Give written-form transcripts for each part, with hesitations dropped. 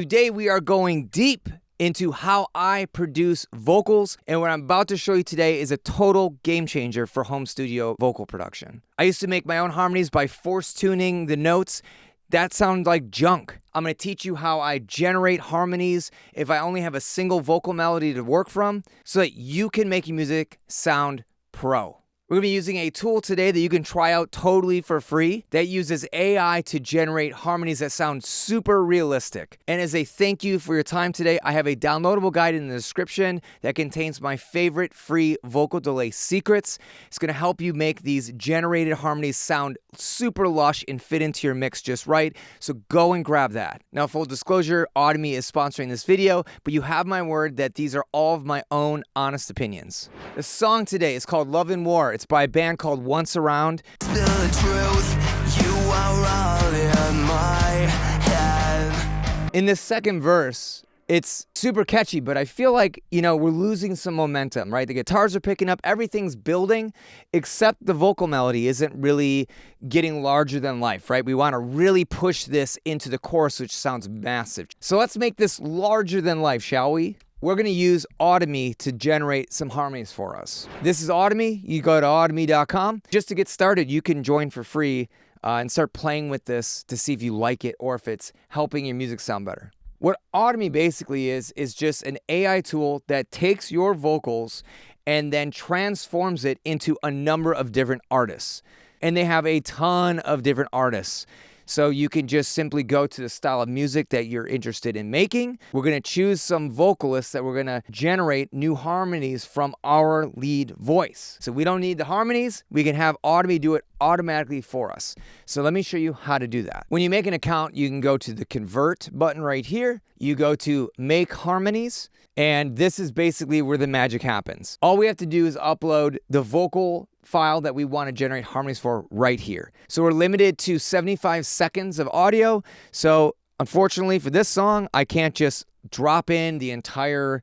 Today we are going deep into how I produce vocals, and what I'm about to show you today is a total game changer for home studio vocal production. I used to make my own harmonies by force tuning the notes. That sounded like junk. I'm going to teach you how I generate harmonies if I only have a single vocal melody to work from so that you can make your music sound pro. We're going to be using a tool today that you can try out totally for free that uses AI to generate harmonies that sound super realistic. And as a thank you for your time today, I have a downloadable guide in the description that contains my favorite free vocal delay secrets. It's going to help you make these generated harmonies sound super lush and fit into your mix just right. So go and grab that. Now, full disclosure, Audimee is sponsoring this video, but you have my word that these are all of my own honest opinions. The song today is called Love and War. It's by a band called Once Around. The truth, you are all in my head. In this second verse, it's super catchy, but I feel like, we're losing some momentum, right? The guitars are picking up, everything's building, except the vocal melody isn't really getting larger than life, right? We want to really push this into the chorus, which sounds massive. So let's make this larger than life, shall we? We're going to use Audimee to generate some harmonies for us. This is Audimee. You go to audimee.com. Just to get started, you can join for free and start playing with this to see if you like it or if it's helping your music sound better. What Audimee basically is just an AI tool that takes your vocals and then transforms it into a number of different artists. And they have a ton of different artists. So you can just simply go to the style of music that you're interested in making. We're going to choose some vocalists that we're going to generate new harmonies from our lead voice. So we don't need the harmonies. We can have Audimee do it automatically for us. So let me show you how to do that. When you make an account, you can go to the convert button right here. You go to make harmonies. And this is basically where the magic happens. All we have to do is upload the vocal file that we want to generate harmonies for right here. So we're limited to 75 seconds of audio. So unfortunately for this song, I can't just drop in the entire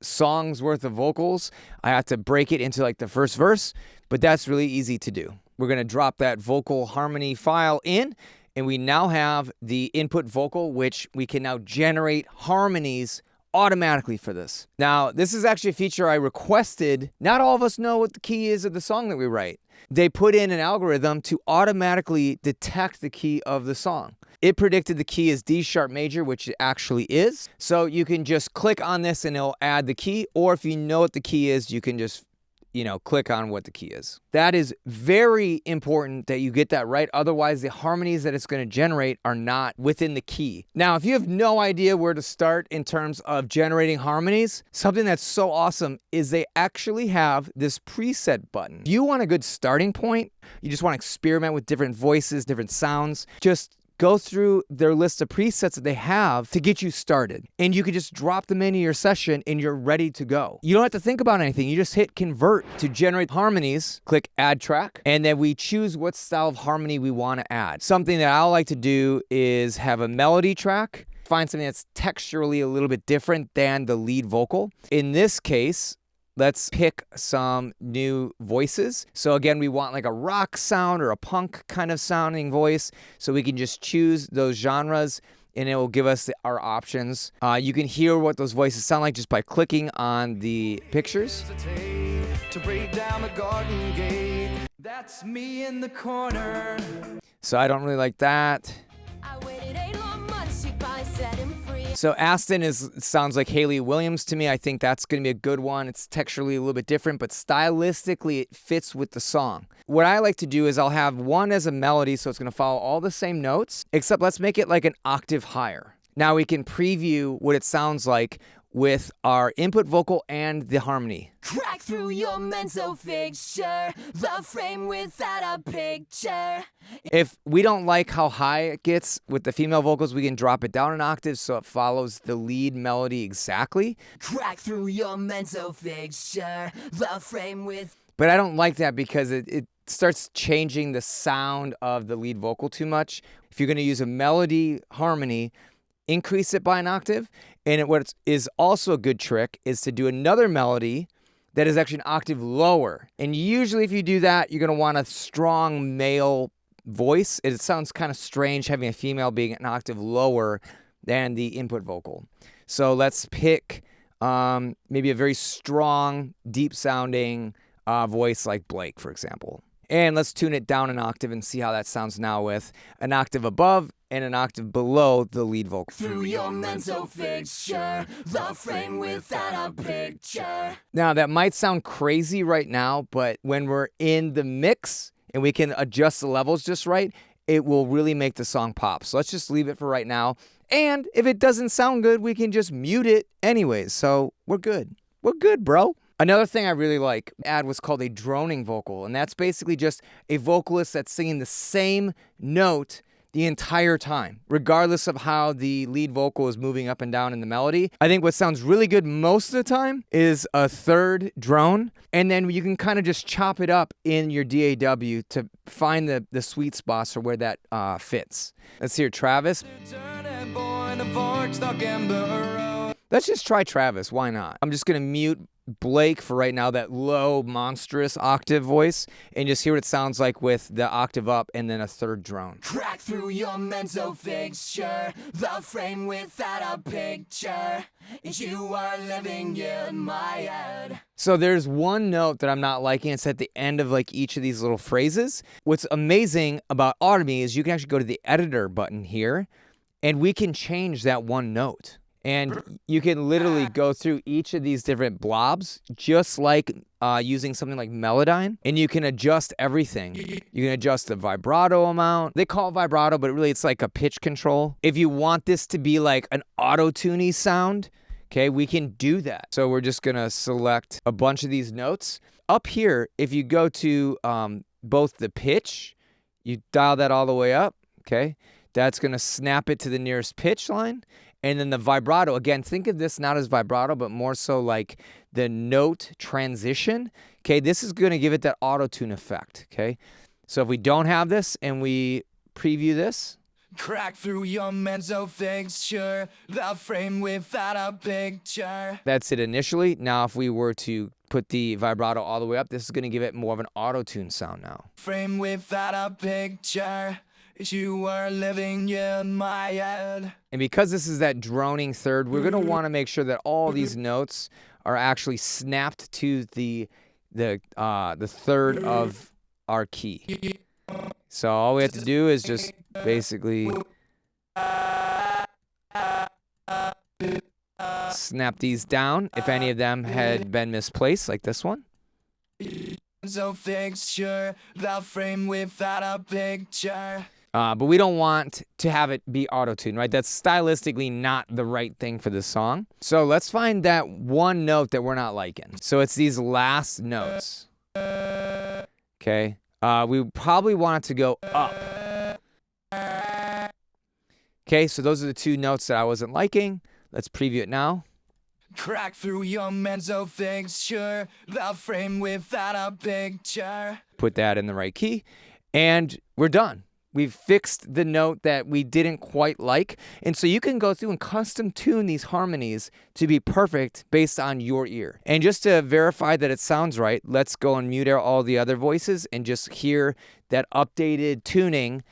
song's worth of vocals. I have to break it into the first verse, but that's really easy to do. We're going to drop that vocal harmony file in, and we now have the input vocal, which we can now generate harmonies automatically for this. Now, this is actually a feature I requested. Not all of us know what the key is of the song that we write. They put in an algorithm to automatically detect the key of the song. It predicted the key is D sharp major, which it actually is. So you can just click on this and it'll add the key, or if you know what the key is, you can just click on what the key is. That is very important that you get that right. Otherwise, the harmonies that it's going to generate are not within the key. Now, if you have no idea where to start in terms of generating harmonies, something that's so awesome is they actually have this preset button. If you want a good starting point, you just want to experiment with different voices, different sounds, just go through their list of presets that they have to get you started. And you can just drop them into your session and you're ready to go. You don't have to think about anything. You just hit convert to generate harmonies, click add track, and then we choose what style of harmony we want to add. Something that I like to do is have a melody track, find something that's texturally a little bit different than the lead vocal. In this case, let's pick some new voices. So again, we want a rock sound or a punk kind of sounding voice. So we can just choose those genres and it will give us our options. You can hear what those voices sound like just by clicking on the pictures. To break down the garden gate. That's me in the corner. So I don't really like that. I waited 8 long months to finally set him free. So Aston sounds like Haley Williams to me. I think that's going to be a good one. It's texturally a little bit different, but stylistically it fits with the song. What I like to do is I'll have one as a melody, so it's going to follow all the same notes, except let's make it like an octave higher. Now we can preview what it sounds like with our input vocal and the harmony. Crack through your mental fixture, the frame without a picture. If we don't like how high it gets with the female vocals, we can drop it down an octave so it follows the lead melody exactly. Crack through your mental fixture, the frame with... But I don't like that because it starts changing the sound of the lead vocal too much. If you're going to use a melody harmony, increase it by an octave. And what is also a good trick is to do another melody that is actually an octave lower. And usually if you do that, you're going to want a strong male voice. It sounds kind of strange having a female being an octave lower than the input vocal. So let's pick maybe a very strong, deep sounding voice like Blake, for example. And let's tune it down an octave and see how that sounds now with an octave above and an octave below the lead vocal. Through your mental fixture, the frame without a picture. Now, that might sound crazy right now, but when we're in the mix and we can adjust the levels just right, it will really make the song pop. So let's just leave it for right now. And if it doesn't sound good, we can just mute it anyways. So we're good. We're good, bro. Another thing I really like add was called a droning vocal, and that's basically just a vocalist that's singing the same note the entire time, regardless of how the lead vocal is moving up and down in the melody. I think what sounds really good most of the time is a third drone, and then you can kind of just chop it up in your DAW to find the sweet spots for where that fits. Let's hear Travis. Let's just try Travis, why not? I'm just gonna mute Blake for right now, that low, monstrous octave voice, and just hear what it sounds like with the octave up and then a third drone. Crack through your mental fixture, the frame without a picture. You are living in my head. So there's one note that I'm not liking. It's at the end of like each of these little phrases. What's amazing about Audimee is you can actually go to the editor button here, and we can change that one note. And you can literally go through each of these different blobs, just like using something like Melodyne, and you can adjust everything. You can adjust the vibrato amount. They call it vibrato, but really it's like a pitch control. If you want this to be like an auto-tuney sound, okay, we can do that. So we're just gonna select a bunch of these notes. Up here, if you go to both the pitch, you dial that all the way up, okay? That's gonna snap it to the nearest pitch line. And then the vibrato, again, think of this not as vibrato, but more so like the note transition. Okay, this is going to give it that auto-tune effect, okay? So if we don't have this and we preview this. Crack through your mental fixture, the frame without a picture. That's it initially. Now if we were to put the vibrato all the way up, this is going to give it more of an auto-tune sound now. Frame without a picture. You are living in my head. And because this is that droning third, we're going to want to make sure that all these notes are actually snapped to the third of our key. So all we have to do is just basically snap these down if any of them had been misplaced, like this one. So fixture, the frame without a picture. But we don't want to have it be auto-tuned, right? That's stylistically not the right thing for this song. So let's find that one note that we're not liking. So it's these last notes. Okay. We probably want it to go up. Okay, so those are the two notes that I wasn't liking. Let's preview it now. Crack through your mental fixture, the frame without a picture. Put that in the right key, and we're done. We've fixed the note that we didn't quite like. And so you can go through and custom tune these harmonies to be perfect based on your ear. And just to verify that it sounds right, let's go and mute out all the other voices and just hear that updated tuning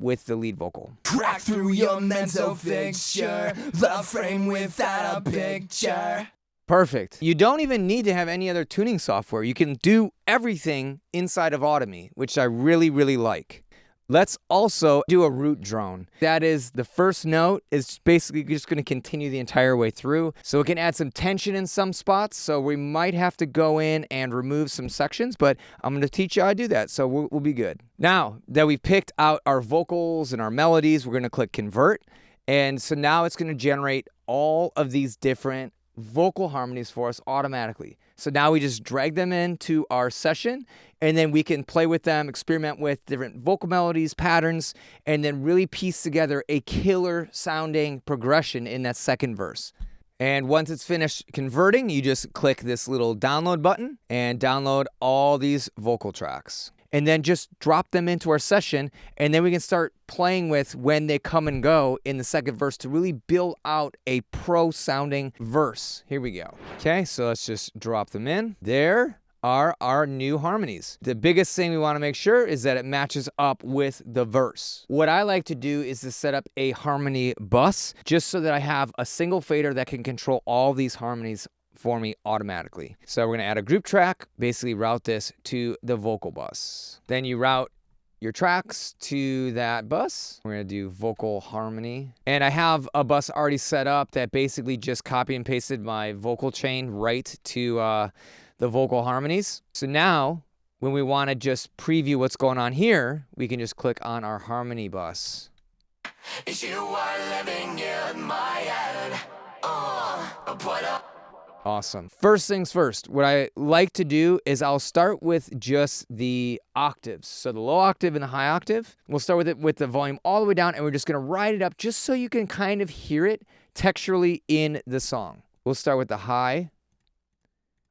with the lead vocal. Crack through your mental fixture, the frame without a picture. Perfect. You don't even need to have any other tuning software. You can do everything inside of Audimee, which I really, really like. Let's also do a root drone. That is, the first note is basically just going to continue the entire way through. So it can add some tension in some spots. So we might have to go in and remove some sections, but I'm going to teach you how to do that. So we'll be good. Now that we've picked out our vocals and our melodies, we're going to click convert. And so now it's going to generate all of these different vocal harmonies for us automatically. So now we just drag them into our session, and then we can play with them, experiment with different vocal melodies, patterns, and then really piece together a killer sounding progression in that second verse. And once it's finished converting, you just click this little download button and download all these vocal tracks. And then just drop them into our session, and then we can start playing with when they come and go in the second verse to really build out a pro-sounding verse. Here we go. Okay, so let's just drop them in there. are our new harmonies. The biggest thing we want to make sure is that it matches up with the verse. What I like to do is to set up a harmony bus just so that I have a single fader that can control all these harmonies for me automatically. So we're going to add a group track, basically route this to the vocal bus. Then you route your tracks to that bus. We're going to do vocal harmony. And I have a bus already set up that basically just copy and pasted my vocal chain right to the vocal harmonies. So now when we want to just preview what's going on here, we can just click on our harmony bus. You are living in my head. Awesome. First things first, what I like to do is I'll start with just the octaves. So the low octave and the high octave. We'll start with it with the volume all the way down, and we're just going to ride it up just so you can kind of hear it texturally in the song. We'll start with the high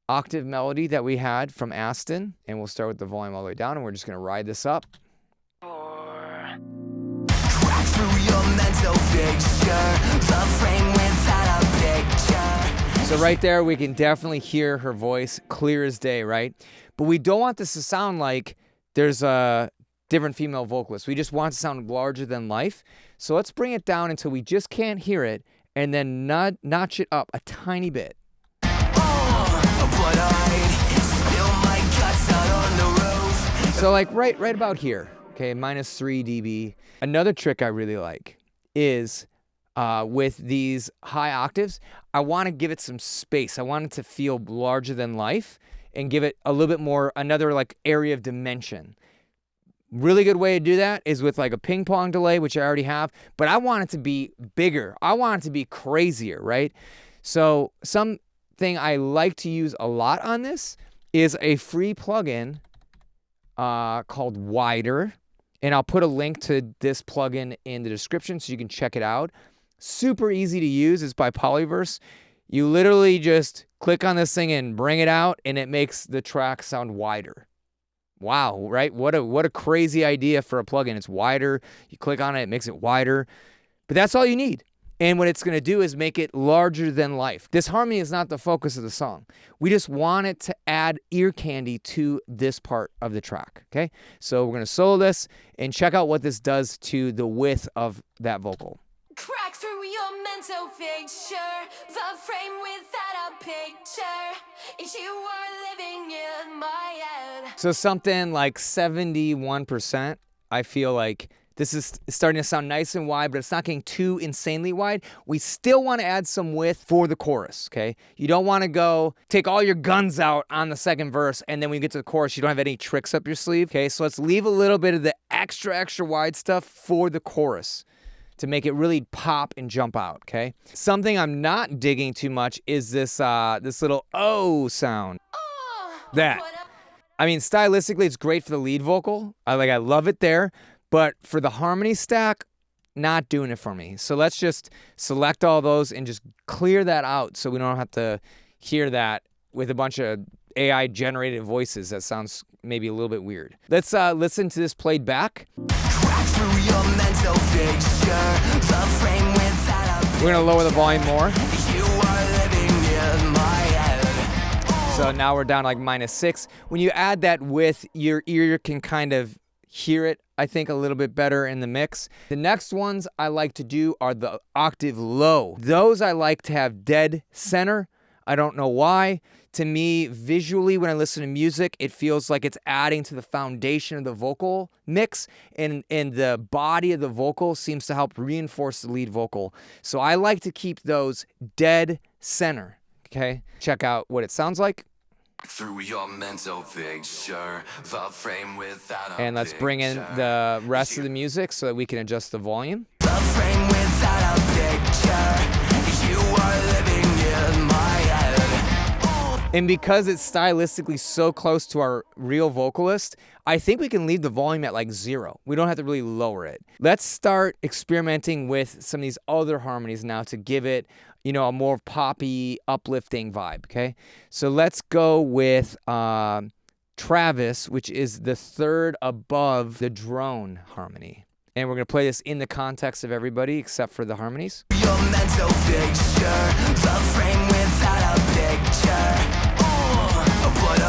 octave melody that we had from Aston, and we'll start with the volume all the way down, and we're just going to ride this up. Crack through your mental fixture, the frame without a picture. So right there, we can definitely hear her voice clear as day, right? But we don't want this to sound like there's a different female vocalist. We just want it to sound larger than life. So let's bring it down until we just can't hear it, and then notch it up a tiny bit. So like right about here, okay, -3 dB. Another trick I really like is with these high octaves, I want to give it some space. I want it to feel larger than life and give it a little bit more, another like area of dimension. Really good way to do that is with like a ping pong delay, which I already have, but I want it to be bigger. I want it to be crazier, right? So something I like to use a lot on this is a free plugin called Wider, and I'll put a link to this plugin in the description so you can check it out. Super easy to use. It's by Polyverse. You literally just click on this thing and bring it out, and it makes the track sound wider. Wow, right? What a crazy idea for a plugin. It's wider. You click on it, it makes it wider. But that's all you need. And what it's going to do is make it larger than life. This harmony is not the focus of the song. We just want it to add ear candy to this part of the track, okay? So we're going to solo this and check out what this does to the width of that vocal. Crack through your mental fixture, the frame without a picture. You are living in my head. So something like 71%, I feel like this is starting to sound nice and wide, but it's not getting too insanely wide. We still want to add some width for the chorus, okay? You don't want to go take all your guns out on the second verse, and then when you get to the chorus, you don't have any tricks up your sleeve, okay? So let's leave a little bit of the extra wide stuff for the chorus to make it really pop and jump out, okay? Something I'm not digging too much is this this little oh sound. That. I mean, stylistically, it's great for the lead vocal. I love it there. But for the harmony stack, not doing it for me. So let's just select all those and just clear that out so we don't have to hear that with a bunch of AI-generated voices. That sounds maybe a little bit weird. Let's listen to this played back. Through your mental fixture, the frame without a We're going to lower the volume more. You are living in my head. So now we're down to like -6. When you add that width, your ear can kind of hear it, I think, a little bit better in the mix. The next ones I like to do are the octave low. Those I like to have dead center. I don't know why. To me, visually, when I listen to music, it feels like it's adding to the foundation of the vocal mix, and the body of the vocal seems to help reinforce the lead vocal. So I like to keep those dead center, okay? Check out what it sounds like. Through your mental fixture, the frame without a And let's bring in the rest of the music so that we can adjust the volume. The frame without a picture. You are living in my head. And because it's stylistically so close to our real vocalist, I think we can leave the volume at like 0. We don't have to really lower it. Let's start experimenting with some of these other harmonies now to give it, you know, a more poppy, uplifting vibe, okay? So let's go with Travis, which is the third above the drone harmony. And we're going to play this in the context of everybody except for the harmonies. Your mental fixture, the frame without a picture. But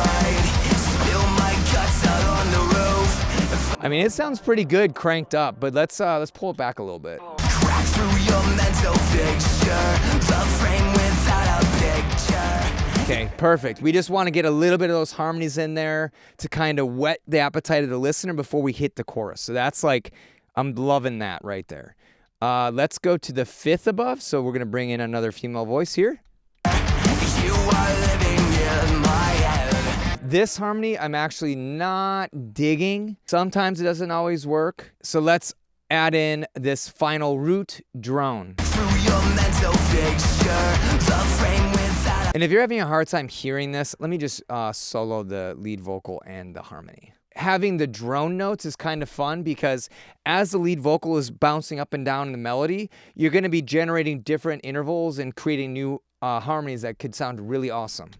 I mean, it sounds pretty good cranked up, but let's pull it back a little bit. Crack through your mental fixture, the frame without a picture. Okay, perfect. We just want to get a little bit of those harmonies in there to kind of whet the appetite of the listener before we hit the chorus. So that's like, I'm loving that right there. Let's go to the fifth above. So we're going to bring in another female voice here. You are living in my head. This harmony, I'm actually not digging. Sometimes it doesn't always work. So let's add in this final root drone. Through your mental fixture, the frame without a... And if you're having a hard time hearing this, let me just solo the lead vocal and the harmony. Having the drone notes is kind of fun because as the lead vocal is bouncing up and down in the melody, you're going to be generating different intervals and creating new harmonies that could sound really awesome.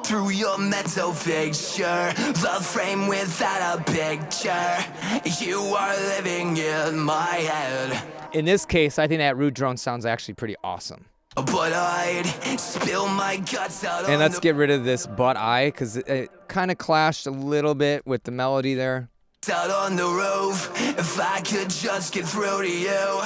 Through your mental fixture, the frame without a picture. You are living in my head. In this case, I think that root drone sounds actually pretty awesome. But I'd spill my guts out And let's get rid of this but I, because it kind of clashed a little bit with the melody there. out on the roof. If I could just get through to you.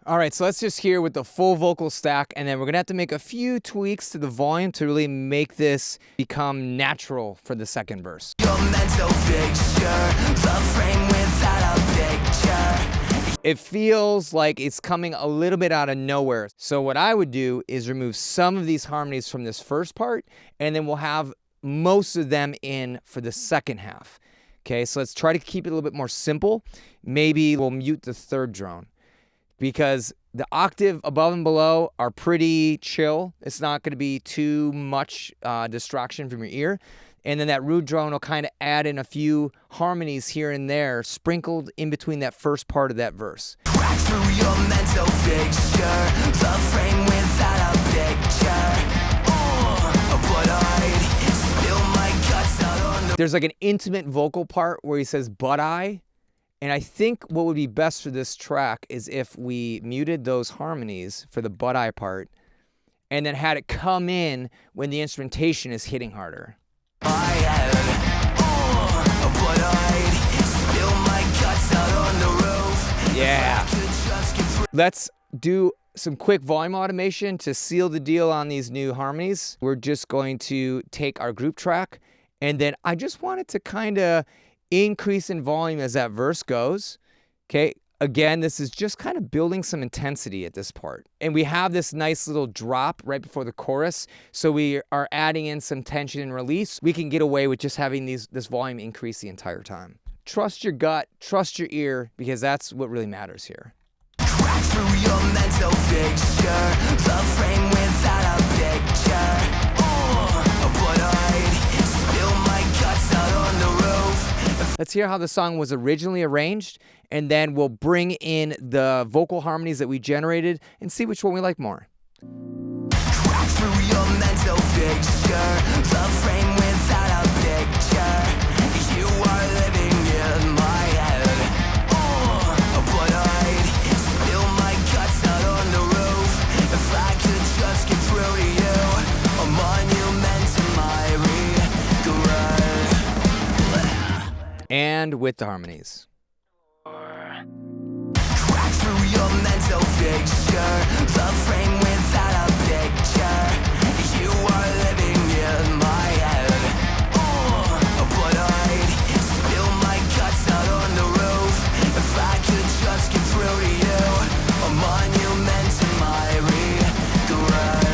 All right, so let's just hear with the full vocal stack, and then we're gonna have to make a few tweaks to the volume to really make this become natural for the second verse. Your mental fixture, the frame without a picture. It feels like it's coming a little bit out of nowhere. So what I would do is remove some of these harmonies from this first part, and then we'll have most of them in for the second half. Okay, so let's try to keep it a little bit more simple. Maybe we'll mute the third drone, because the octave above and below are pretty chill. It's not going to be too much distraction from your ear. And then that root drone will kind of add in a few harmonies here and there, sprinkled in between that first part of that verse. Crack through your mental fixture, the frame without a picture. But I'd spill my guts out on the... There's like an intimate vocal part where he says, but I. And I think what would be best for this track is if we muted those harmonies for the but I part and then had it come in when the instrumentation is hitting harder. But I'd spill my guts out on the roof. Yeah. If I could just get through. Let's do some quick volume automation to seal the deal on these new harmonies. We're just going to take our group track, and then I just wanted to kind of increase in volume as that verse goes. Okay, again, this is just kind of building some intensity at this part. And we have this nice little drop right before the chorus, so we are adding in some tension and release. We can get away with just having this volume increase the entire time. Trust your gut, trust your ear, because that's what really matters here. Crack through your mental fixture, the frame without a picture. But I'd spill my guts out on the roof. Let's hear how the song was originally arranged, and then we'll bring in the vocal harmonies that we generated and see which one we like more. Crack through your mental fixture, the frame without a picture. You are living in my head. But I'd spill my guts out on the roof. If I could just get through to you. A monument to my regret. And with the harmonies. Crack through your mental fixture, the frame without a picture. You are living in my head. But I'd spill my guts out on the roof. If I could just get through to you. A monument to my regret.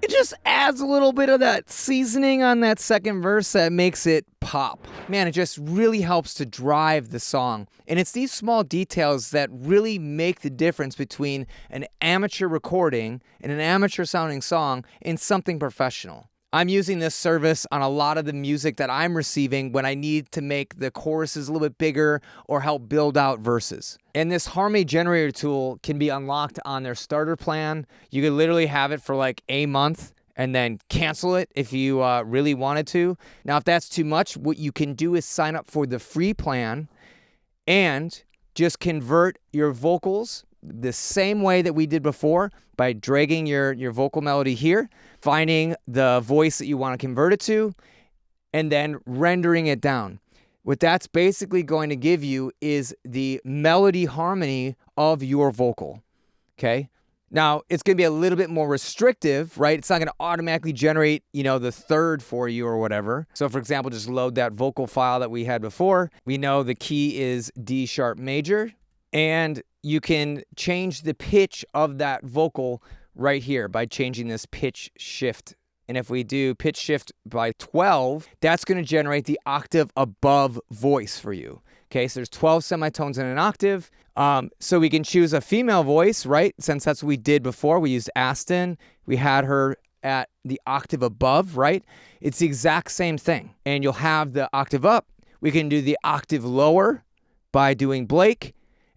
It just adds a little bit of that seasoning on that second verse that makes it pop. Man, it just really helps to drive the song. And it's these small details that really make the difference between an amateur recording and an amateur sounding song and something professional. I'm using this service on a lot of the music that I'm receiving when I need to make the choruses a little bit bigger or help build out verses. And this harmony generator tool can be unlocked on their starter plan. You could literally have it for like a month and then cancel it if you really wanted to. Now, if that's too much, what you can do is sign up for the free plan and just convert your vocals the same way that we did before by dragging your vocal melody here, finding the voice that you want to convert it to, and then rendering it down. What that's basically going to give you is the melody harmony of your vocal, okay? Now, it's going to be a little bit more restrictive, right? It's not going to automatically generate, the third for you or whatever. So, for example, just load that vocal file that we had before. We know the key is D sharp major, and you can change the pitch of that vocal right here by changing this pitch shift. And if we do pitch shift by 12, that's going to generate the octave above voice for you. Okay, so there's 12 semitones in an octave. So we can choose a female voice, right? Since that's what we did before. We used Aston. We had her at the octave above, right? It's the exact same thing. And you'll have the octave up. We can do the octave lower by doing Blake,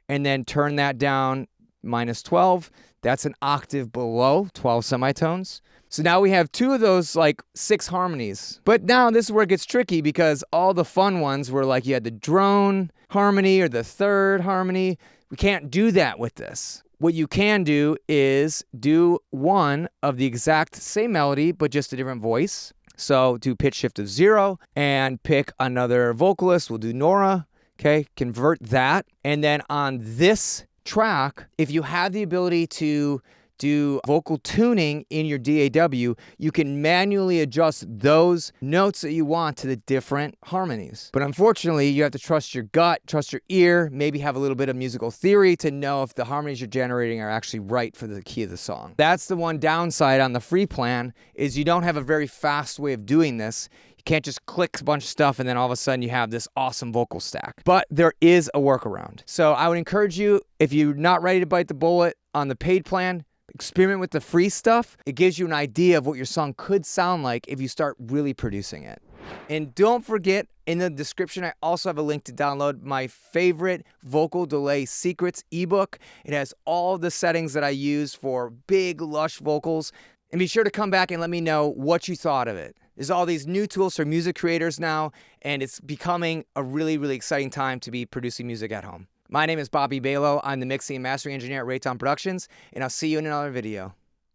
and then turn that down minus 12. That's an octave below 12 semitones. So now we have two of those 6 harmonies. But now this is where it gets tricky, because all the fun ones were like you had the drone harmony or the third harmony. We can't do that with this. What you can do is do one of the exact same melody, but just a different voice. So do pitch shift of 0 and pick another vocalist. We'll do Nora. Okay, convert that. And then on this track, if you have the ability to do vocal tuning in your DAW, you can manually adjust those notes that you want to the different harmonies. But unfortunately, you have to trust your gut, trust your ear, maybe have a little bit of musical theory to know if the harmonies you're generating are actually right for the key of the song. That's the one downside on the free plan, is you don't have a very fast way of doing this. You can't just click a bunch of stuff and then all of a sudden you have this awesome vocal stack. But there is a workaround. So I would encourage you, if you're not ready to bite the bullet on the paid plan, experiment with the free stuff. It gives you an idea of what your song could sound like if you start really producing it. And don't forget, in the description, I also have a link to download my favorite vocal delay secrets ebook. It has all the settings that I use for big, lush vocals. And be sure to come back and let me know what you thought of it. There's all these new tools for music creators now, and it's becoming a really, really exciting time to be producing music at home. My name is Bobby Balo. I'm the mixing and mastering engineer at Rayton Productions, and I'll see you in another video.